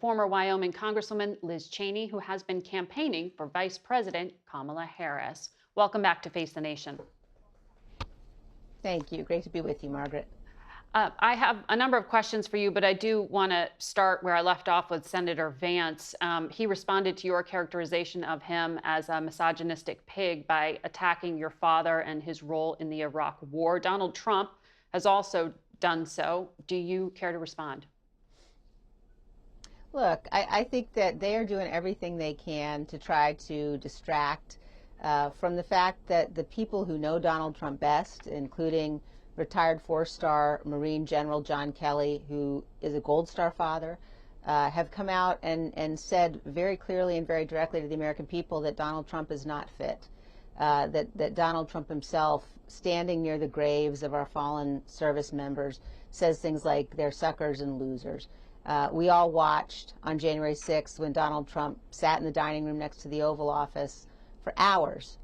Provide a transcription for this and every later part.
Former Wyoming Congresswoman Liz Cheney, who has been campaigning for Vice President Kamala Harris. Welcome back to Face the Nation. Thank you. Great to be with you, Margaret. I have a number of questions for you, but I do want to start where I left off with Senator Vance. He responded to your characterization of him as a misogynistic pig by attacking your father and his role in the Iraq War. Donald Trump has also done so. Do you care to respond? Look, I think that they are doing everything they can to try to distract from the fact that the people who know Donald Trump best, including retired four-star Marine General John Kelly, who is a Gold Star father, have come out and said very clearly and very directly to the American people that Donald Trump is not fit, that Donald Trump himself, standing near the graves of our fallen service members, says things like they're suckers and losers. We all watched on January 6th when Donald Trump sat in the dining room next to the Oval Office for hours,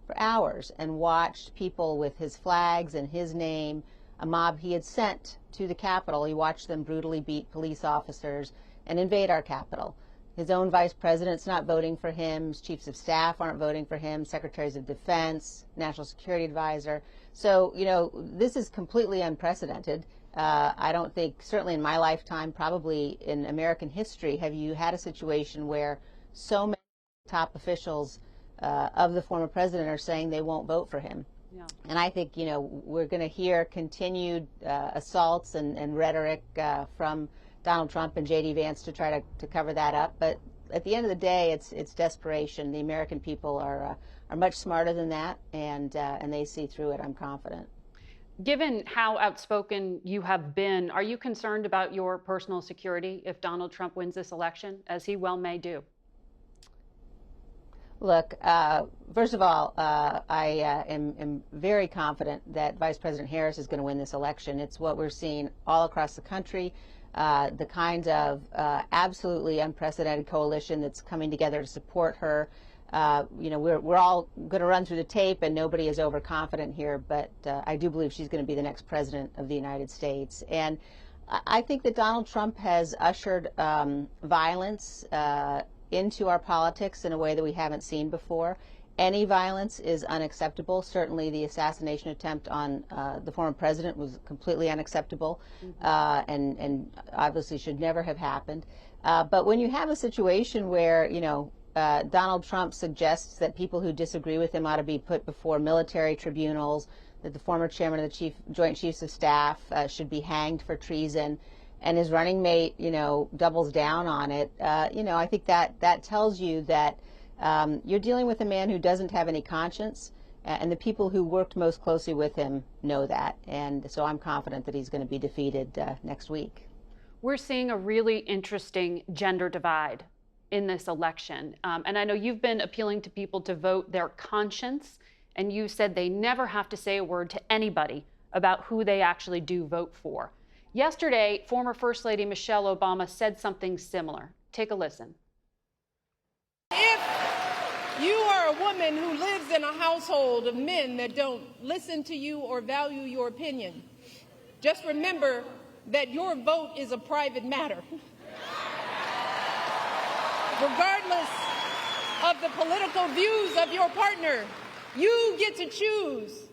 and watched people with his flags and his name, a mob he had sent to the Capitol. He watched them brutally beat police officers and invade our Capitol. His own vice president's not voting for him. His chiefs of staff aren't voting for him. Secretaries of Defense, National Security Advisor. So, you know, this is completely unprecedented. I don't think, certainly in my lifetime, probably in American history, have you had a situation where so many top officials of the former president are saying they won't vote for him. Yeah. And I think, you know, we're going to hear continued assaults and rhetoric from Donald Trump and J.D. Vance to try to cover that up. But at the end of the day, it's desperation. The American people are much smarter than that, and they see through it, I'm confident. Given how outspoken you have been, are you concerned about your personal security if Donald Trump wins this election, as he well may do? Look, first of all, I am very confident that Vice President Harris is going to win this election. It's what we're seeing all across the country, the kind of absolutely unprecedented coalition that's coming together to support her. You know, we're all going to run through the tape, and nobody is overconfident here, but I do believe she's going to be the next president of the United States. And I think that Donald Trump has ushered violence into our politics in a way that we haven't seen before. Any violence is unacceptable. Certainly the assassination attempt on the former president was completely unacceptable, and obviously should never have happened. But when you have a situation where, you know, Donald Trump suggests that people who disagree with him ought to be put before military tribunals, that the former chairman of the Joint Chiefs of Staff should be hanged for treason, and his running mate, you know, doubles down on it, you know, I think that tells you that you're dealing with a man who doesn't have any conscience, and the people who worked most closely with him know that. And so I'm confident that he's going to be defeated next week. We're seeing a really interesting gender divide in this election. And I know you've been appealing to people to vote their conscience, and you said they never have to say a word to anybody about who they actually do vote for. Yesterday, former First Lady Michelle Obama said something similar. Take a listen. If you are a woman who lives in a household of men that don't listen to you or value your opinion, just remember that your vote is a private matter. Regardless of the political views of your partner, you get to choose.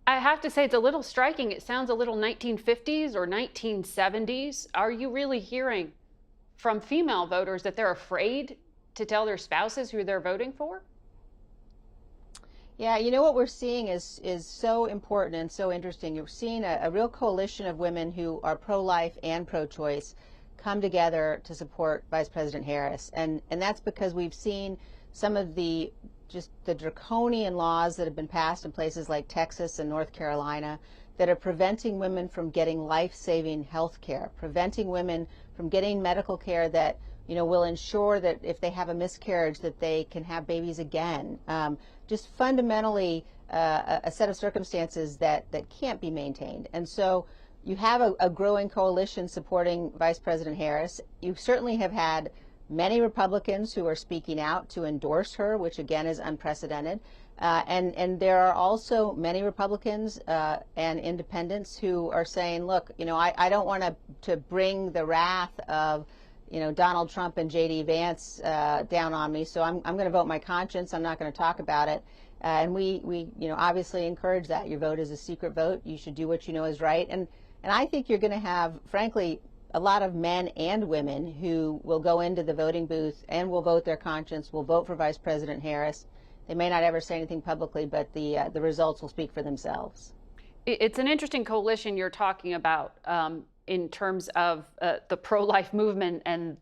I have to say, it's a little striking. It sounds a little 1950s or 1970s. Are you really hearing from female voters that they're afraid to tell their spouses who they're voting for? Yeah, you know, what we're seeing is so important and so interesting. You're seeing a real coalition of women who are pro-life and pro-choice come together to support Vice President Harris. And that's because we've seen some of the draconian laws that have been passed in places like Texas and North Carolina that are preventing women from getting life-saving health care, preventing women from getting medical care that, you know, will ensure that if they have a miscarriage that they can have babies again. Just fundamentally a set of circumstances that can't be maintained. And so you have a growing coalition supporting Vice President Harris. You certainly have had many Republicans who are speaking out to endorse her, which again is unprecedented. And there are also many Republicans and independents who are saying, look, you know, I don't want to bring the wrath of Donald Trump and J.D. Vance down on me, so I'm going to vote my conscience. I'm not going to talk about it. And we obviously encourage that. Your vote is a secret vote. You should do what you know is right. And I think you're going to have, frankly, a lot of men and women who will go into the voting booth and will vote their conscience, will vote for Vice President Harris. They may not ever say anything publicly, but the results will speak for themselves. It's an interesting coalition you're talking about in terms of the pro-life movement and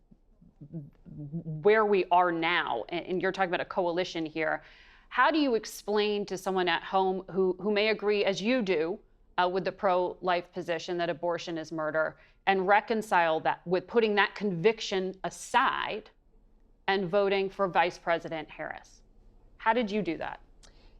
where we are now. And you're talking about a coalition here. How do you explain to someone at home who may agree, as you do, with the pro-life position that abortion is murder, and reconcile that with putting that conviction aside and voting for Vice President Harris? How did you do that?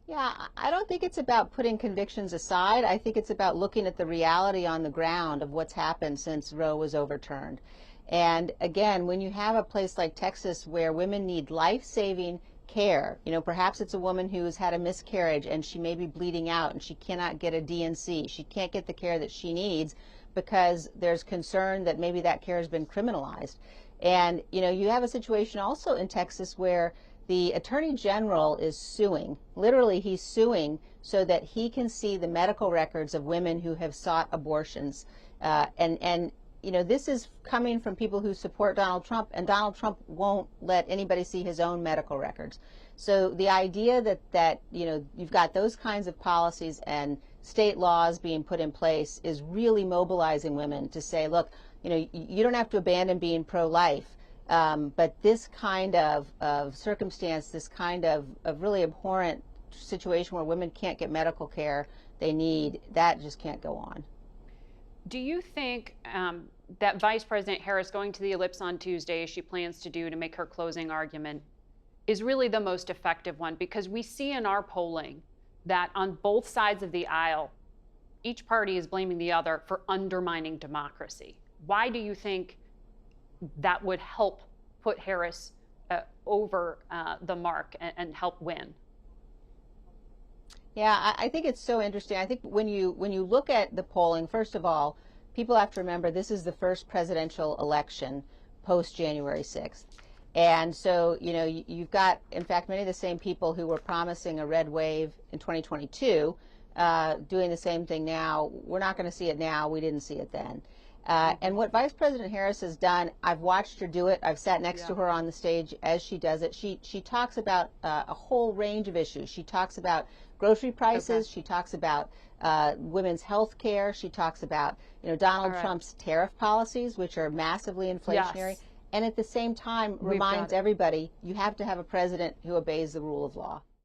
Yeah, I don't think it's about putting convictions aside. I think it's about looking at the reality on the ground of what's happened since Roe was overturned. And again, when you have a place like Texas where women need life-saving care, perhaps it's a woman who's had a miscarriage and she may be bleeding out and she cannot get a DNC. She can't get the care that she needs because there's concern that maybe that care has been criminalized. And, you have a situation also in Texas where the Attorney General is suing. Literally, he's suing so that he can see the medical records of women who have sought abortions. This is coming from people who support Donald Trump, and Donald Trump won't let anybody see his own medical records. So the idea that you've got those kinds of policies and state laws being put in place is really mobilizing women to say, look, you don't have to abandon being pro-life. But this kind of circumstance, this kind of really abhorrent situation where women can't get medical care they need, that just can't go on. Do you think that Vice President Harris going to the ellipse on Tuesday, as she plans to do to make her closing argument, is really the most effective one? Because we see in our polling that on both sides of the aisle, each party is blaming the other for undermining democracy. Why do you think that would help put Harris over the mark and help win? Yeah, I think it's so interesting. I think when you look at the polling, first of all, people have to remember this is the first presidential election post January 6th. And so, you've got, in fact, many of the same people who were promising a red wave in 2022 doing the same thing now. We're not going to see it now. We didn't see it then. And what Vice President Harris has done, I've watched her do it. I've sat next to her on the stage as she does it. She talks about a whole range of issues. She talks about grocery prices. Okay. She talks about women's health care. She talks about Donald Trump's tariff policies, which are massively inflationary. Yes. And at the same time reminds everybody you have to have a president who obeys the rule of law.